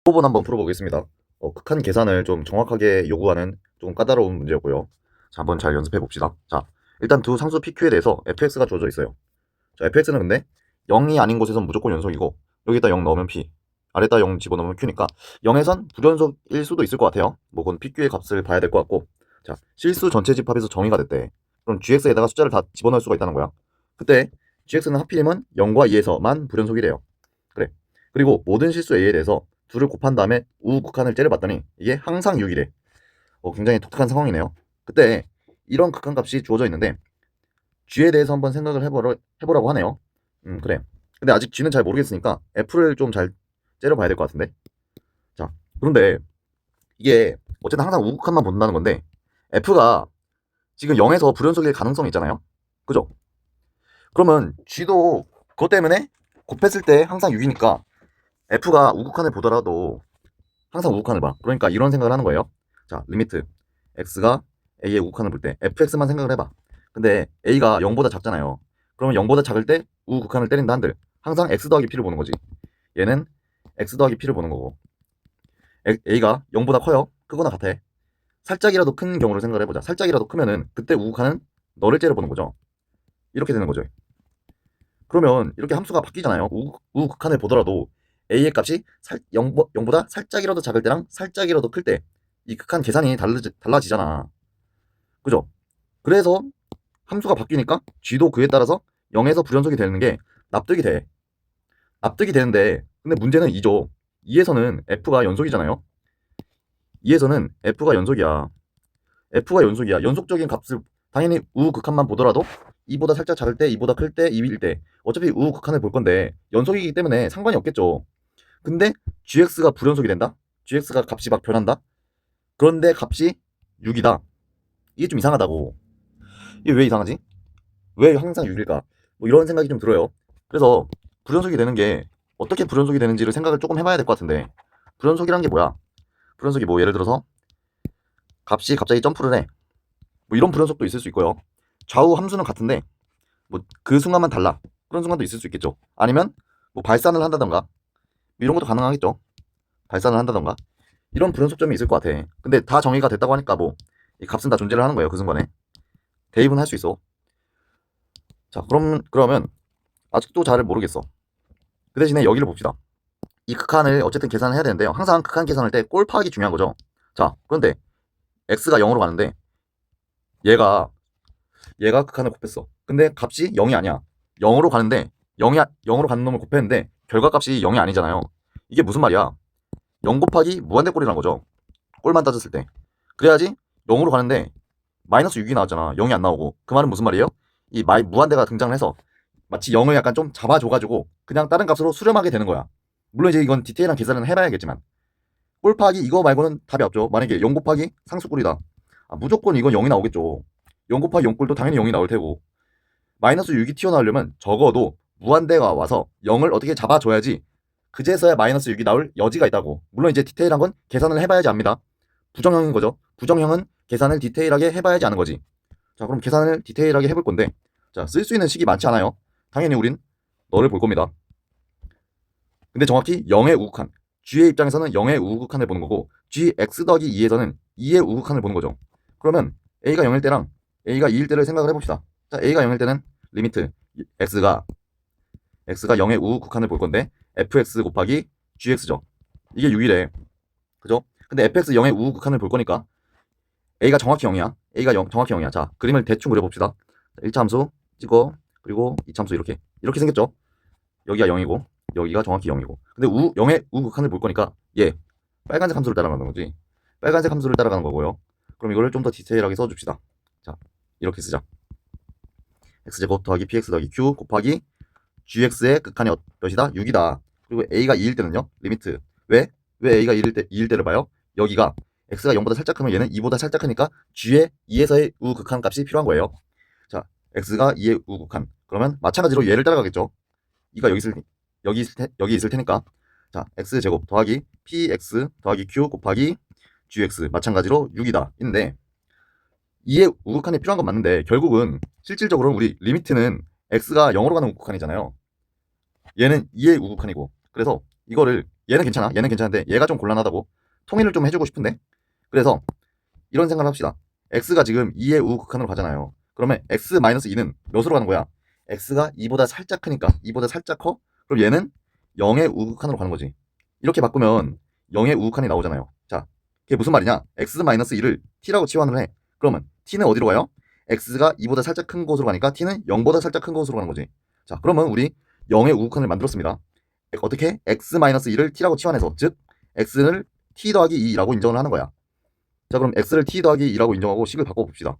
수업은 한번 풀어보겠습니다. 극한 계산을 좀 정확하게 요구하는 좀 까다로운 문제였고요. 자, 한번 잘 연습해 봅시다. 자, 일단 두 상수 PQ에 대해서 fx가 주어져 있어요. 자, fx는 근데 0이 아닌 곳에선 무조건 연속이고 여기다 0 넣으면 p, 아래다 0 집어넣으면 q니까 0에선 불연속일 수도 있을 것 같아요. 뭐 그건 PQ의 값을 봐야 될 것 같고, 자, 실수 전체 집합에서 정의가 됐대. 그럼 gx에다가 숫자를 다 집어넣을 수가 있다는 거야. 그때 gx는 하필이면 0과 2에서만 불연속이래요. 그래. 그리고 모든 실수 a에 대해서 둘을 곱한 다음에 우극한을 째려봤더니 이게 항상 6이래. 굉장히 독특한 상황이네요. 그때 이런 극한값이 주어져 있는데 g에 대해서 한번 생각을 해보라고 하네요. 그래. 근데 아직 g는 잘 모르겠으니까 f를 좀 잘 째려봐야 될 것 같은데. 자, 그런데 이게 어쨌든 항상 우극한만 본다는 건데 f가 지금 0에서 불연속일 가능성이 있잖아요. 그죠? 그러면 g도 그것 때문에 곱했을 때 항상 6이니까 f가 우극한을 보더라도 항상 우극한을 봐. 그러니까 이런 생각을 하는 거예요. 자, 리미트 x가 a의 우극한을 볼 때 fx만 생각을 해봐. 근데 a가 0보다 작잖아요. 그러면 0보다 작을 때 우극한을 때린다 한들 항상 x 더하기 p를 보는 거지. 얘는 x 더하기 p를 보는 거고, a가 0보다 커요. 크거나 같아. 살짝이라도 큰 경우를 생각을 해보자. 살짝이라도 크면은 그때 우극한은 너를 째려보는 거죠. 이렇게 되는 거죠. 그러면 이렇게 함수가 바뀌잖아요. 우극한을 보더라도 a의 값이 0보다 살짝이라도 작을 때랑 살짝이라도 클 때 이 극한 계산이 달라지잖아. 그죠? 그래서 함수가 바뀌니까 g도 그에 따라서 0에서 불연속이 되는 게 납득이 돼. 납득이 되는데 근데 문제는 2죠. 2에서는 f가 연속이잖아요. 2에서는 f가 연속이야. f가 연속이야. 연속적인 값을 당연히 우극한만 보더라도 2보다 살짝 작을 때, 2보다 클 때, 2일 때 어차피 우극한을 볼 건데 연속이기 때문에 상관이 없겠죠. 근데 gx가 불연속이 된다? gx가 값이 막 변한다? 그런데 값이 6이다. 이게 좀 이상하다고. 이게 왜 이상하지? 왜 항상 6일까? 뭐 이런 생각이 좀 들어요. 그래서 불연속이 되는 게 어떻게 불연속이 되는지를 생각을 조금 해봐야 될 것 같은데, 불연속이란 게 뭐야? 불연속이 뭐 예를 들어서 값이 갑자기 점프를 해. 뭐 이런 불연속도 있을 수 있고요. 좌우 함수는 같은데 뭐 그 순간만 달라. 그런 순간도 있을 수 있겠죠. 아니면 뭐 발산을 한다던가 뭐 이런 것도 가능하겠죠. 발산을 한다던가 이런 불연속점이 있을 것 같아. 근데 다 정의가 됐다고 하니까 뭐 이 값은 다 존재를 하는 거예요. 그 순간에 대입은 할 수 있어. 자, 그러면 아직도 잘 모르겠어. 그 대신에 여기를 봅시다. 이 극한을 어쨌든 계산을 해야 되는데요. 항상 극한 계산할 때 꼴 파악이 중요한 거죠. 자, 그런데 x가 0으로 가는데 얘가 극한을 곱했어. 근데 값이 0이 아니야. 0으로 가는데 0으로 가는 놈을 곱했는데 결과값이 0이 아니잖아요. 이게 무슨 말이야? 0 곱하기 무한대꼴이란 거죠. 꼴만 따졌을 때. 그래야지 0으로 가는데 마이너스 6이 나왔잖아. 0이 안 나오고. 그 말은 무슨 말이에요? 이 무한대가 등장을 해서 마치 0을 약간 좀 잡아줘가지고 그냥 다른 값으로 수렴하게 되는 거야. 물론 이제 이건 디테일한 계산은 해봐야겠지만 꼴 파악이 이거 말고는 답이 없죠. 만약에 0 곱하기 상수꼴이다. 무조건 이건 0이 나오겠죠. 0 곱하기 0꼴도 당연히 0이 나올 테고 마이너스 6이 튀어나오려면 적어도 무한대가 와서 0을 어떻게 잡아줘야지 그제서야 마이너스 6이 나올 여지가 있다고. 물론 이제 디테일한 건 계산을 해봐야지 압니다. 부정형인 거죠. 부정형은 계산을 디테일하게 해봐야지 아는 거지. 자, 그럼 계산을 디테일하게 해볼 건데, 자, 쓸 수 있는 식이 많지 않아요. 당연히 우린 너를 볼 겁니다. 근데 정확히 0의 우극한, g의 입장에서는 0의 우극한을 보는 거고 gx 더하기 2에서는 2의 우극한을 보는 거죠. 그러면 a가 0일 때랑 a가 2일 때를 생각을 해봅시다. 자, a가 0일 때는 리미트 x가 0의 우극한을 볼 건데 fx 곱하기 gx죠. 이게 6이래. 그죠? 근데 fx 0의 우극한을 볼 거니까 a가 정확히 0이야. a가 정확히 0이야. 자, 그림을 대충 그려봅시다. 1차 함수 찍어. 그리고 2차 함수 이렇게 생겼죠. 여기가 0이고 여기가 정확히 0이고. 근데 0의 우극한을 볼 거니까 얘 빨간색 함수를 따라가는 거지. 빨간색 함수를 따라가는 거고요. 그럼 이거를 좀 더 디테일하게 써줍시다. 자, 이렇게 쓰자. x제곱 더하기 px 더하기 q 곱하기 gx의 극한이 몇이다? 6이다. 그리고 a가 2일 때는요. 리미트. 왜 a가 2일 때를 봐요? 여기가 x가 0보다 살짝 크면 얘는 2보다 살짝 크니까 g의 2에서의 우극한 값이 필요한 거예요. 자, x가 2의 우극한. 그러면 마찬가지로 얘를 따라가겠죠. 2가 여기 있을 테니까. 자, x제곱 더하기 px 더하기 q 곱하기 gx 마찬가지로 6이다. 인데 2의 우극한이 필요한 건 맞는데 결국은 실질적으로 우리 리미트는 x가 0으로 가는 우극한이잖아요. 얘는 2의 우극한이고 그래서 이거를 얘는 괜찮아. 얘는 괜찮은데 얘가 좀 곤란하다고. 통일을 좀 해주고 싶은데. 그래서 이런 생각을 합시다. x가 지금 2의 우극한으로 가잖아요. 그러면 x-2는 몇으로 가는 거야? x가 2보다 살짝 크니까 2보다 살짝 커? 그럼 얘는 0의 우극한으로 가는 거지. 이렇게 바꾸면 0의 우극한이 나오잖아요. 자, 그게 무슨 말이냐? x-2를 t라고 치환을 해. 그러면 t는 어디로 가요? x가 2보다 살짝 큰 곳으로 가니까 t는 0보다 살짝 큰 곳으로 가는 거지. 자, 그러면 우리 0의 우극한을 만들었습니다. 어떻게? x-2를 t라고 치환해서, 즉 x를 t 더하기 2라고 인정을 하는 거야. 자, 그럼 x를 t 더하기 2라고 인정하고 식을 바꿔봅시다.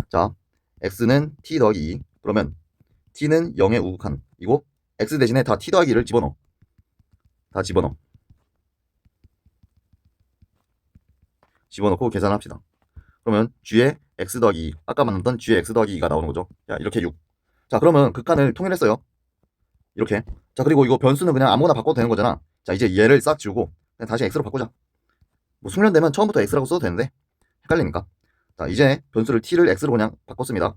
자, x는 t 더하기 2. 그러면 t는 0의 우극한이고 x 대신에 다 t 더하기 2를 집어넣어. 다 집어넣어. 집어넣고 계산합시다. 그러면 g의 x 더하기 2. 아까 만났던 g의 x 더하기 2가 나오는 거죠. 야, 이렇게 6. 자, 그러면 극한을 통일했어요. 이렇게. 자, 그리고 이거 변수는 그냥 아무거나 바꿔도 되는 거잖아. 자, 이제 얘를 싹 지우고 그냥 다시 x로 바꾸자. 뭐 숙련되면 처음부터 x라고 써도 되는데 헷갈리니까. 자, 이제 변수를 t를 x로 그냥 바꿨습니다.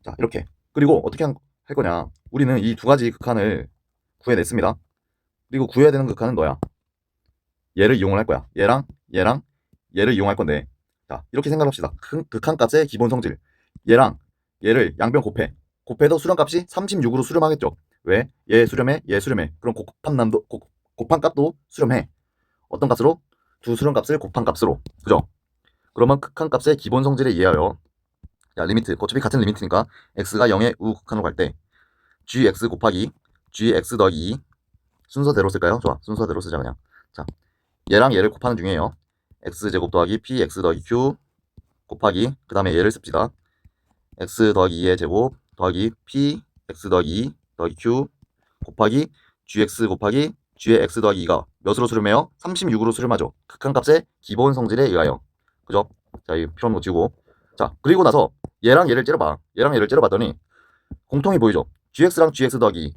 자, 이렇게. 그리고 어떻게 할 거냐? 우리는 이 두 가지 극한을 구해냈습니다. 그리고 구해야 되는 극한은 너야. 얘를 이용을 할 거야. 얘랑 얘를 이용할 건데, 자, 이렇게 생각합시다. 극한 값의 기본 성질. 얘랑 얘를 양변 곱해도 수렴값이 36으로 수렴하겠죠. 왜? 얘 수렴해, 얘 수렴해. 그럼 곱한 값도 수렴해. 어떤 값으로? 두 수렴값을 곱한 값으로. 그죠? 그러면 극한 값의 기본 성질에 의하여, 야, 리미트, 어차피 같은 리미트니까 x가 0의 우극한으로 갈 때 gx 곱하기 gx 더하기 2 순서대로 쓸까요? 좋아, 순서대로 쓰자 그냥. 자, 얘랑 얘를 곱하는 중이에요. x제곱 더하기 px 더하기 q 곱하기, 그 다음에 얘를 씁시다. x 더하기 2의 제곱 더하기 px 더하기 2 더하기 q 곱하기 gx 곱하기 g의 x 더하기 2가 몇으로 수렴해요? 36으로 수렴하죠. 극한값의 기본 성질에 의하여. 그죠? 자, 이 필요한 거 지우고. 자, 그리고 나서 얘랑 얘를 째려봐. 얘랑 얘를 째려봤더니 공통이 보이죠? gx랑 gx 더하기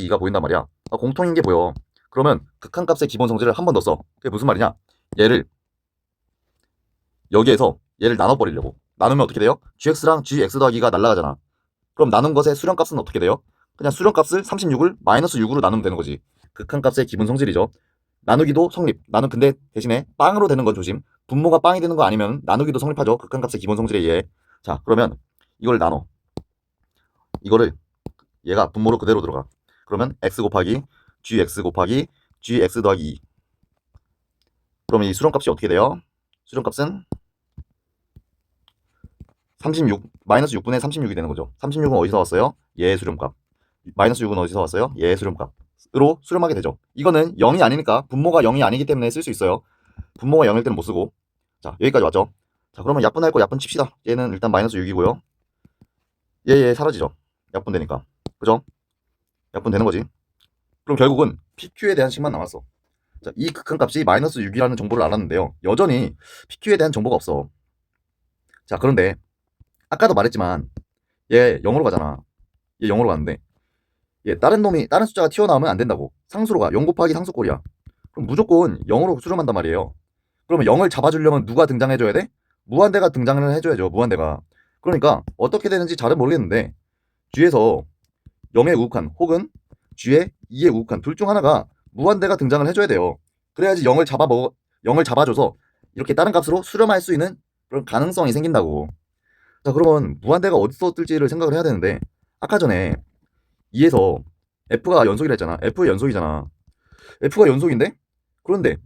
2가 보인단 말이야. 아, 공통인 게 보여. 그러면 극한값의 기본 성질을 한 번 더 써. 그게 무슨 말이냐? 얘를 여기에서 얘를 나눠버리려고. 나누면 어떻게 돼요? gx랑 gx 더하기가 날라가잖아. 그럼 나눈 것의 수렴값은 어떻게 돼요? 그냥 수렴값을 36을 마이너스 6으로 나누면 되는 거지. 극한값의 기본 성질이죠. 나누기도 성립. 나는 근데 대신에 빵으로 되는 건 조심. 분모가 빵이 되는 거 아니면 나누기도 성립하죠. 극한값의 기본 성질에 의해. 자, 그러면 이걸 나눠. 이거를 얘가 분모로 그대로 들어가. 그러면 x 곱하기 gx 곱하기 gx 더하기 2. 그러면 이 수렴값이 어떻게 돼요? 수렴값은 36, 마이너스 6분의 36이 되는 거죠. 36은 어디서 왔어요? 얘의 수렴값. 마이너스 6은 어디서 왔어요? 얘의 수렴값으로 수렴하게 되죠. 이거는 0이 아니니까, 분모가 0이 아니기 때문에 쓸 수 있어요. 분모가 0일 때는 못 쓰고. 자, 여기까지 왔죠. 자, 그러면 약분할 거 약분 칩시다. 얘는 일단 마이너스 6이고요. 얘 사라지죠. 약분되니까. 그죠? 약분되는 거지. 그럼 결국은 PQ에 대한 식만 남았어. 자, 이 극한값이 마이너스 6이라는 정보를 알았는데요. 여전히 PQ에 대한 정보가 없어. 자, 그런데 아까도 말했지만 얘 0으로 가잖아. 얘 0으로 가는데 얘 다른 숫자가 튀어나오면 안 된다고. 상수로 가. 0 곱하기 상수꼴이야. 그럼 무조건 0으로 수렴한단 말이에요. 그러면 0을 잡아주려면 누가 등장해줘야 돼? 무한대가 등장을 해줘야죠. 무한대가. 그러니까 어떻게 되는지 잘은 모르겠는데 G에서 0의 우극한 혹은 G의 2의 우극한 둘 중 하나가 무한대가 등장을 해줘야 돼요. 그래야지 0을 잡아줘서 이렇게 다른 값으로 수렴할 수 있는 그런 가능성이 생긴다고. 자, 그러면 무한대가 어디서 뜰지를 생각을 해야 되는데 아까 전에 2에서 F가 연속이라 했잖아. F의 연속이잖아. F가 연속인데? 그런데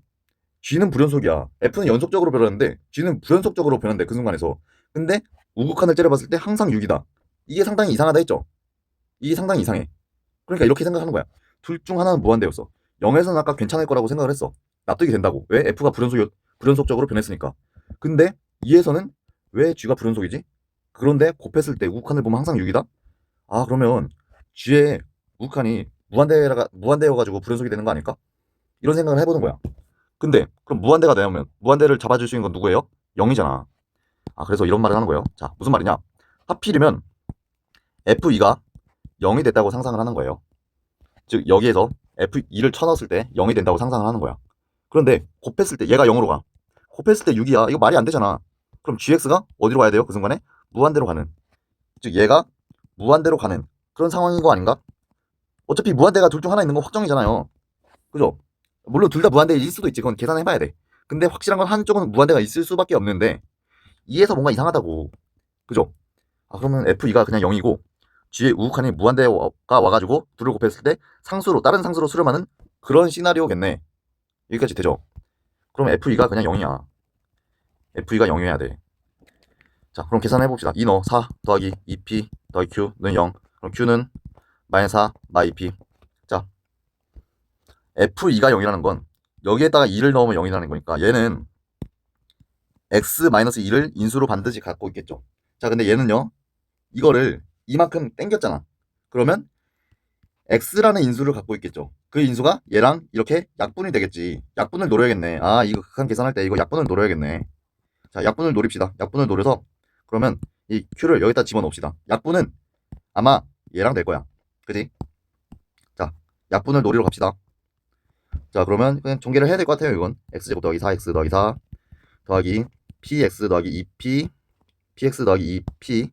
G는 불연속이야. F는 연속적으로 변하는데 G는 불연속적으로 변한대. 그 순간에서. 근데 우극한을 째려봤을 때 항상 6이다. 이게 상당히 이상하다 했죠. 이게 상당히 이상해. 그러니까 이렇게 생각하는 거야. 둘 중 하나는 무한대였어. 0에서는 아까 괜찮을 거라고 생각을 했어. 납득이 된다고. 왜? F가 불연속적으로 변했으니까. 근데 2에서는 왜 G가 불연속이지? 그런데 곱했을 때 우극한을 보면 항상 6이다? 아, 그러면 G의 우극한이 무한대여가지고 불연속이 되는 거 아닐까? 이런 생각을 해보는 거야. 근데 그럼 무한대가 되면 무한대를 잡아줄 수 있는 건 누구예요? 0이잖아. 아, 그래서 이런 말을 하는 거예요. 자, 무슨 말이냐? 하필이면 F2가 0이 됐다고 상상을 하는 거예요. 즉 여기에서 F2를 쳐넣었을 때 0이 된다고 상상을 하는 거야. 그런데 곱했을 때 얘가 0으로 가. 곱했을 때 6이야. 이거 말이 안 되잖아. 그럼 GX가 어디로 가야 돼요? 그 순간에? 무한대로 가는. 즉 얘가 무한대로 가는 그런 상황인 거 아닌가? 어차피 무한대가 둘 중 하나 있는 건 확정이잖아요. 그죠? 물론 둘 다 무한대일 수도 있지. 그건 계산해봐야 돼. 근데 확실한 건 한쪽은 무한대가 있을 수밖에 없는데 2에서 뭔가 이상하다고. 그죠? 아, 그러면 F2가 그냥 0이고 뒤에 우극한이 무한대가 와가지고 둘을 곱했을 때 상수로 다른 상수로 수렴하는 그런 시나리오겠네. 여기까지 되죠? 그럼 F2가 그냥 0이야. F2가 0이어야 돼. 자, 그럼 계산해봅시다. 2 넣어. 4 더하기 2P 더하기 Q는 0. 그럼 Q는 마이너스 4 마 2P. 자, F2가 0이라는 건 여기에다가 2를 넣으면 0이라는 거니까 얘는 X-2를 인수로 반드시 갖고 있겠죠. 자, 근데 얘는요. 이거를 이만큼 땡겼잖아. 그러면 X라는 인수를 갖고 있겠죠. 그 인수가 얘랑 이렇게 약분이 되겠지. 약분을 노려야겠네. 아, 이거 극한 계산할 때 이거 약분을 노려야겠네. 자, 약분을 노립시다. 약분을 노려서 그러면 이 Q를 여기다 집어넣읍시다. 약분은 아마 얘랑 될 거야. 그지? 자, 약분을 노리러 갑시다. 자, 그러면 그냥 전개를 해야 될 것 같아요. 이건 X제곱 더하기 4X 더하기 4 더하기 PX 더하기 2P PX 더하기 2P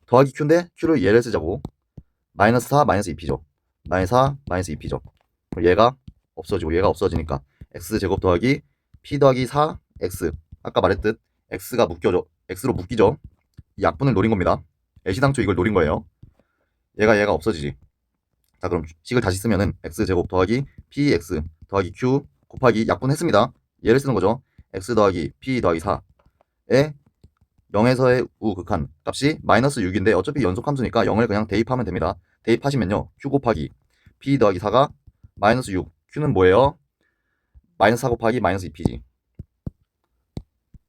더하기 Q인데 Q를 얘를 쓰자고. 마이너스 4 마이너스 2P죠. 마이너스 4 마이너스 2P죠. 얘가 없어지고 얘가 없어지니까 X제곱 더하기 P 더하기 4X 아까 말했듯 X가 묶여져. X로 묶이죠. 이 약분을 노린 겁니다. 애시당초 이걸 노린 거예요. 얘가 없어지지. 자, 그럼 식을 다시 쓰면은 X제곱 더하기 PX 더하기 Q 곱하기 약분했습니다. 얘를 쓰는 거죠. X 더하기 P 더하기 4에 0에서의 우극한 값이 마이너스 6인데 어차피 연속함수니까 0을 그냥 대입하면 됩니다. 대입하시면요. Q 곱하기 P 더하기 4가 마이너스 6. Q는 뭐예요? 마이너스 4 곱하기 마이너스 2P지.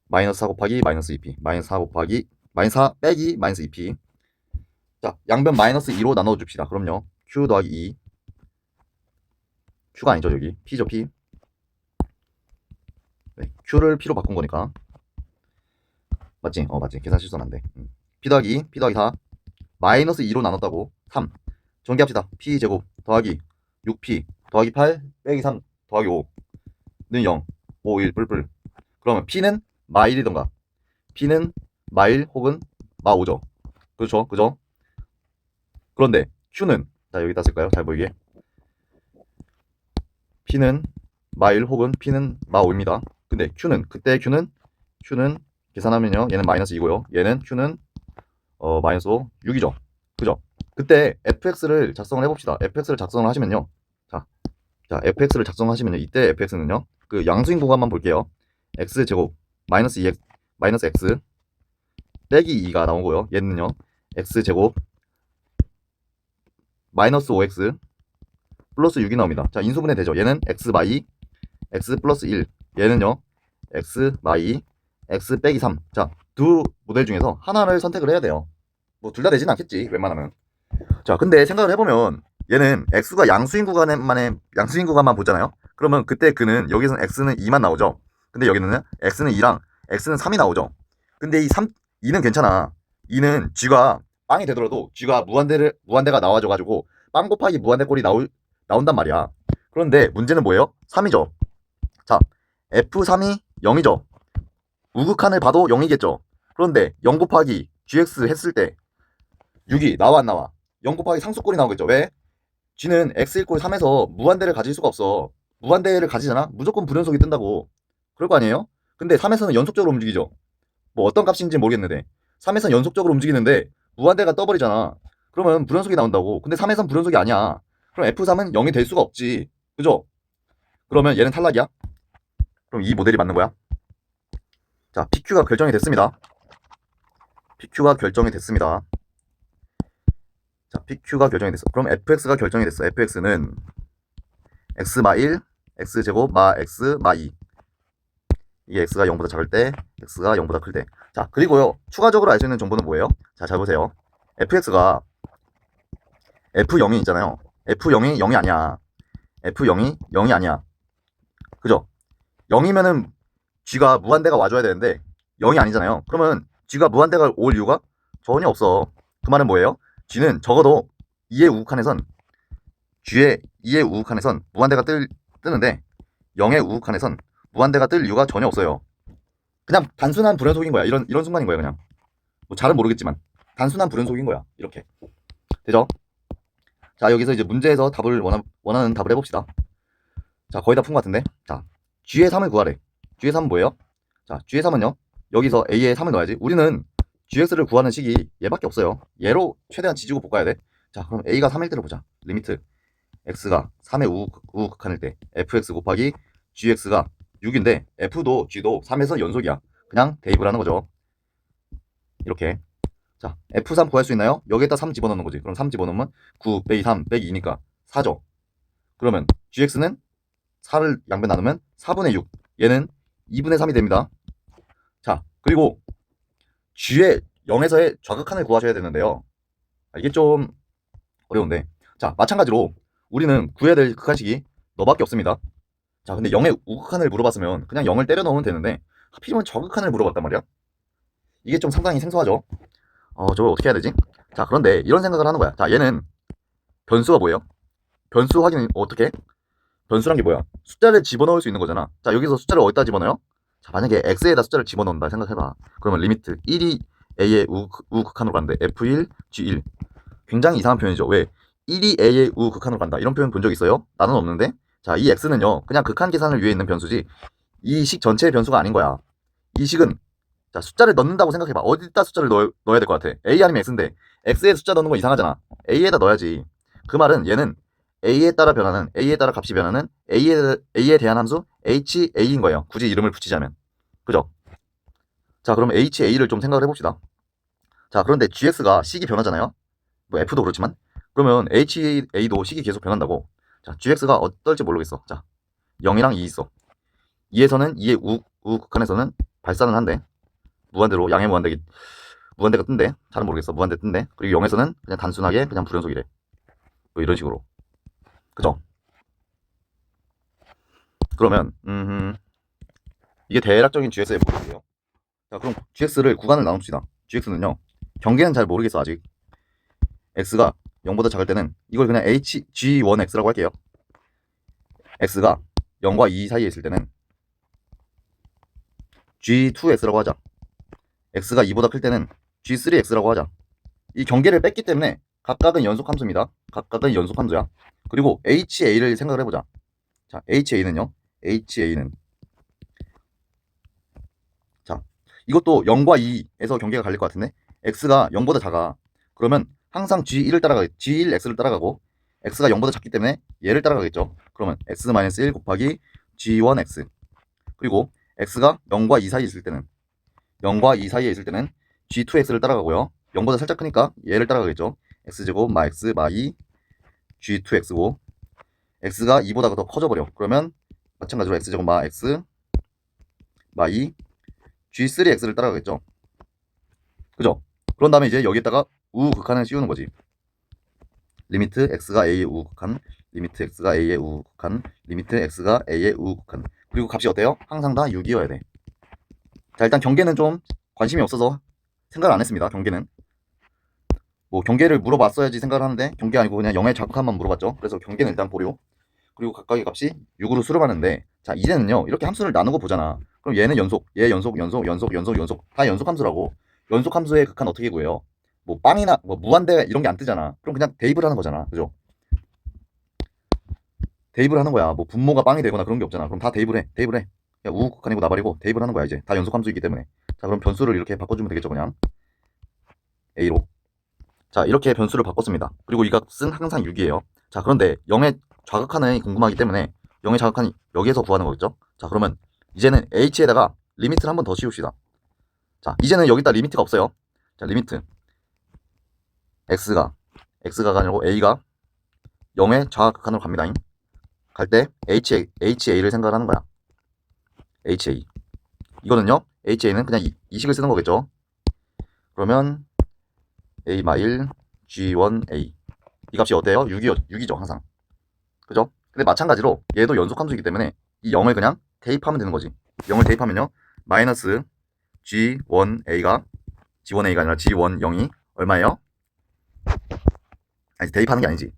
마이너스 4 곱하기 마이너스 2P. 마이너스 4 곱하기 마이너스 4 빼기 마이너스 2P. 자, 양변 마이너스 2로 나눠줍시다. 그럼요. Q 더하기 2. Q가 아니죠, 여기. P죠, P. 네, Q를 P로 바꾼 거니까. 맞지? 맞지. 계산 실수는 안 돼. P 더하기 2, P 더하기 4. 마이너스 2로 나눴다고. 3. 전개합시다. P 제곱 더하기 6P 더하기 8 빼기 3 더하기 5는 0. 5, 1 뿔뿔. 그러면 P는 마1이던가 P는 마1 혹은 마5죠. 그렇죠? 그죠? 그런데 Q는 자, 여기다 쓸까요? 잘 보이게. P는 마1 혹은 P는 마5입니다. 근데 그때 Q는 계산하면요. 얘는 마이너스 2고요. 얘는 Q는 마이너스 5, 6이죠. 그죠? 그때 fx를 작성을 해봅시다. fx를 작성을 하시면요. 자, fx를 작성하시면요. 이때 fx는요. 그 양수인 구간만 볼게요. x제곱 마이너스 2x 마이너스 x 빼기 2가 나오고요. 얘는요. x제곱 마이너스 5x 플러스 6이 나옵니다. 자, 인수분해 되죠. 얘는 x 마이 x 플러스 1. 얘는요. x 마이 x 빼기 3. 자, 두 모델 중에서 하나를 선택을 해야 돼요. 뭐 둘 다 되진 않겠지. 웬만하면. 자, 근데 생각을 해보면 얘는 x가 양수인 구간만 보잖아요. 그러면 그때 그는 여기서는 x는 2만 나오죠. 근데 여기는 x는 2랑 x는 3이 나오죠. 근데 이 2는 괜찮아. 2는 g가 빵이 되더라도 g가 무한대가 나와줘가지고 빵 곱하기 무한대 꼴이 나온단 말이야. 그런데 문제는 뭐예요? 3이죠. 자, f3이 0이죠. 우극한을 봐도 0이겠죠. 그런데 0 곱하기 gx 했을 때 6이 나와 안 나와? 0 곱하기 상수꼴이 나오겠죠. 왜? g는 x 1꼴 3에서 무한대를 가질 수가 없어. 무한대를 가지잖아? 무조건 불연속이 뜬다고. 그럴 거 아니에요? 근데 3에서는 연속적으로 움직이죠. 뭐 어떤 값인지 모르겠는데 3에서는 연속적으로 움직이는데 무한대가 떠버리잖아. 그러면 불연속이 나온다고. 근데 3에서는 불연속이 아니야. 그럼 F3은 0이 될 수가 없지. 그죠? 그러면 얘는 탈락이야? 그럼 이 모델이 맞는 거야? 자, PQ가 결정이 됐습니다. PQ가 결정이 됐습니다. 자, PQ가 결정이 됐어. 그럼 FX가 결정이 됐어. FX는 X 마 1, X제곱 마 X 마 2. 이게 X가 0보다 작을 때, X가 0보다 클 때. 자, 그리고요. 추가적으로 알 수 있는 정보는 뭐예요? 자, 잘 보세요. FX가 F0이 있잖아요. F0이 0이 아니야. F0이 0이 아니야. 그죠? 0이면은 G가 무한대가 와줘야 되는데 0이 아니잖아요. 그러면 G가 무한대가 올 이유가 전혀 없어. 그 말은 뭐예요? G는 적어도 2의 우극한에선 G의 2의 우극한에선 무한대가 뜨는데 0의 우극한에선 무한대가 뜰 이유가 전혀 없어요. 그냥 단순한 불연속인 거야. 이런 순간인 거야. 그냥 뭐 잘은 모르겠지만 단순한 불연속인 거야. 이렇게 되죠? 자, 여기서 이제 문제에서 답을 원하는 답을 해봅시다. 자, 거의 다 푼 것 같은데. 자, G의 3을 구하래. G의 3은 뭐예요? 자, G의 3은요. 여기서 A에 3을 넣어야지. 우리는 GX를 구하는 식이 얘밖에 없어요. 얘로 최대한 지지고 볶아야 돼. 자, 그럼 A가 3일 때를 보자. 리미트 X가 3의 우극한일 때 fx 곱하기 gx가 6인데 f도 g도 3에서 연속이야. 그냥 대입을 하는 거죠. 이렇게. 자, f3 구할 수 있나요? 여기에다 3 집어넣는 거지. 그럼 3 집어넣으면 9 빼기 3 빼기 2니까 4죠. 그러면 gx는 4를 양변 나누면 4분의 6. 얘는 2분의 3이 됩니다. 자, 그리고 g의 0에서의 좌극한을 구하셔야 되는데요. 이게 좀 어려운데. 자, 마찬가지로 우리는 구해야 될 극한식이 너밖에 없습니다. 자, 근데 0의 우극한을 물어봤으면 그냥 0을 때려 넣으면 되는데 하필이면 저극한을 물어봤단 말이야. 이게 좀 상당히 생소하죠. 저걸 어떻게 해야 되지? 자, 그런데 이런 생각을 하는 거야. 자, 얘는 변수가 뭐예요? 변수 확인 어떻게? 변수란 게 뭐야? 숫자를 집어넣을 수 있는 거잖아. 자, 여기서 숫자를 어디다 집어넣어요? 자, 만약에 x에다 숫자를 집어넣는다 생각해봐. 그러면 리미트 1이 a의 우극한으로 가는데 f1, g1. 굉장히 이상한 표현이죠. 왜? 1이 a의 우극한으로 간다. 이런 표현 본 적 있어요? 나는 없는데. 자, 이 x는요. 그냥 극한 계산을 위해 있는 변수지 이 식 전체의 변수가 아닌 거야. 이 식은 자, 숫자를 넣는다고 생각해봐. 어디다 숫자를 넣어야 될 것 같아? A 아니면 x인데 x에 숫자 넣는 건 이상하잖아. a에다 넣어야지. 그 말은 얘는 a에 따라 변하는 a에 따라 값이 변하는 a에 대한 함수 ha인 거예요. 굳이 이름을 붙이자면. 그죠? 자, 그럼 ha를 좀 생각을 해봅시다. 자, 그런데 gx가 식이 변하잖아요. 뭐 f도 그렇지만 그러면 ha도 식이 계속 변한다고. 자, gx가 어떨지 모르겠어. 자, 0이랑 2 있어. 2에서는 2의 우극한에서는 발산은 한대. 무한대로 양의 무한대가 뜬대. 잘은 모르겠어. 무한대 뜬대. 그리고 0에서는 그냥 단순하게 그냥 불연속이래. 뭐 이런 식으로. 그죠? 그러면 이게 대략적인 GX의 모습이에요. 자, 그럼 GX를 구간을 나눕시다. GX는요. 경계는 잘 모르겠어 아직. X가 0보다 작을 때는 이걸 그냥 G1X라고 할게요. X가 0과 2 사이에 있을 때는 G2X라고 하자. X가 2보다 클 때는 G3X라고 하자. 이 경계를 뺐기 때문에 각각은 연속함수입니다. 각각은 연속함수야. 그리고 HA를 생각을 해보자. 자, HA는요. HA는 자, 이것도 0과 2에서 경계가 갈릴 것 같은데 X가 0보다 작아. 그러면 항상 G1X를 따라가고 X가 0보다 작기 때문에 얘를 따라가겠죠. 그러면 X-1 곱하기 G1X. 그리고 X가 0과 2 사이에 있을 때는 G2X를 따라가고요. 0보다 살짝 크니까 얘를 따라가겠죠. X제곱 마 X 마 2 G2X고 X가 2보다 더 커져버려. 그러면 마찬가지로 X제곱 마 X 마 2 G3X를 따라가겠죠. 그죠? 그런 다음에 이제 여기에다가 우극한을 씌우는 거지. 리미트 X가 A의 우극한, 리미트 X가 A의 우극한, 리미트 X가 A의 우극한. 그리고 값이 어때요? 항상 다 6이어야 돼. 자, 일단 경계는 좀 관심이 없어서 생각을 안 했습니다. 경계는. 뭐 경계를 물어봤어야지 생각을 하는데 경계 아니고 그냥 0의 좌극한만 물어봤죠. 그래서 경계는 일단 보류. 그리고 각각의 값이 6으로 수렴하는데 자, 이제는요. 이렇게 함수를 나누고 보잖아. 그럼 얘는 연속, 얘 연속, 연속, 연속, 연속, 연속. 다 연속 함수라고. 연속 함수의 극한 어떻게 구해요? 뭐 빵이나 뭐 무한대 이런 게 안 뜨잖아. 그럼 그냥 대입을 하는 거잖아. 그죠? 대입을 하는 거야. 뭐 분모가 빵이 되거나 그런 게 없잖아. 그럼 다 대입을 해. 대입을 해. 야, 우극한이고 나발이고 대입을 하는 거야, 이제. 다 연속 함수이기 때문에. 자, 그럼 변수를 이렇게 바꿔주면 되겠죠, 그냥. A로. 자, 이렇게 변수를 바꿨습니다. 그리고 이 값은 항상 6이에요. 자, 그런데 0의 좌극한이 궁금하기 때문에 0의 좌극한이 여기에서 구하는 거겠죠? 자, 그러면 이제는 h에다가 리미트를 한 번 더 씌웁시다. 자, 이제는 여기다 리미트가 없어요. 자, 리미트 x가 아니고 a가 0의 좌극한으로 갑니다. 갈 때 ha를 생각을 하는 거야. ha. 이거는요. ha는 그냥 이 식을 쓰는 거겠죠. 그러면 a 마일 g1a. 이 값이 어때요? 6이죠, 항상. 그죠? 근데 마찬가지로 얘도 연속함수이기 때문에 이 0을 그냥 대입하면 되는 거지. 0을 대입하면요. 마이너스 G1A가 아니라 G1 0이 얼마예요? 아니, 대입하는 게 아니지.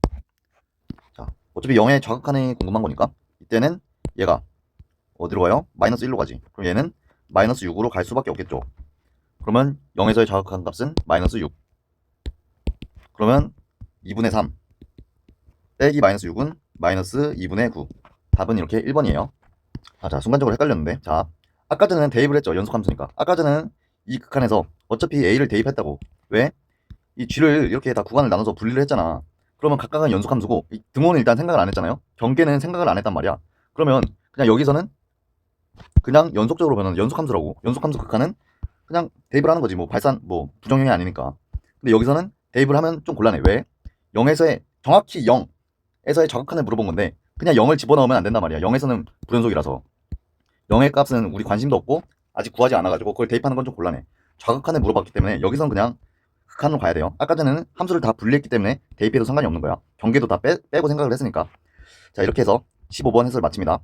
자, 어차피 0의 좌극한이 궁금한 거니까 이때는 얘가 어디로 가요? 마이너스 1로 가지. 그럼 얘는 마이너스 6으로 갈 수밖에 없겠죠. 그러면 0에서의 좌극한 값은 마이너스 6. 그러면 2분의 3 빼기 마이너스 6은 마이너스 2분의 9. 답은 이렇게 1번이에요. 자, 순간적으로 헷갈렸는데. 자, 아까 전에는 대입을 했죠. 연속함수니까. 아까 전에는 이 극한에서 어차피 A를 대입했다고. 왜? 이 G를 이렇게 다 구간을 나눠서 분리를 했잖아. 그러면 각각은 연속함수고, 이 등호는 일단 생각을 안 했잖아요. 경계는 생각을 안 했단 말이야. 그러면 그냥 여기서는 그냥 연속적으로 보면 연속함수라고. 연속함수 극한은 그냥 대입을 하는 거지. 뭐 발산, 뭐 부정형이 아니니까. 근데 여기서는 대입을 하면 좀 곤란해. 왜? 0에서의 정확히 0에서의 좌극한을 물어본 건데 그냥 0을 집어넣으면 안 된단 말이야. 0에서는 불연속이라서. 0의 값은 우리 관심도 없고 아직 구하지 않아가지고 그걸 대입하는 건 좀 곤란해. 좌극한을 물어봤기 때문에 여기선 그냥 극한으로 가야 돼요. 아까 전에는 함수를 다 분리했기 때문에 대입해도 상관이 없는 거야. 경계도 다 빼고 생각을 했으니까. 자, 이렇게 해서 15번 해설 마칩니다.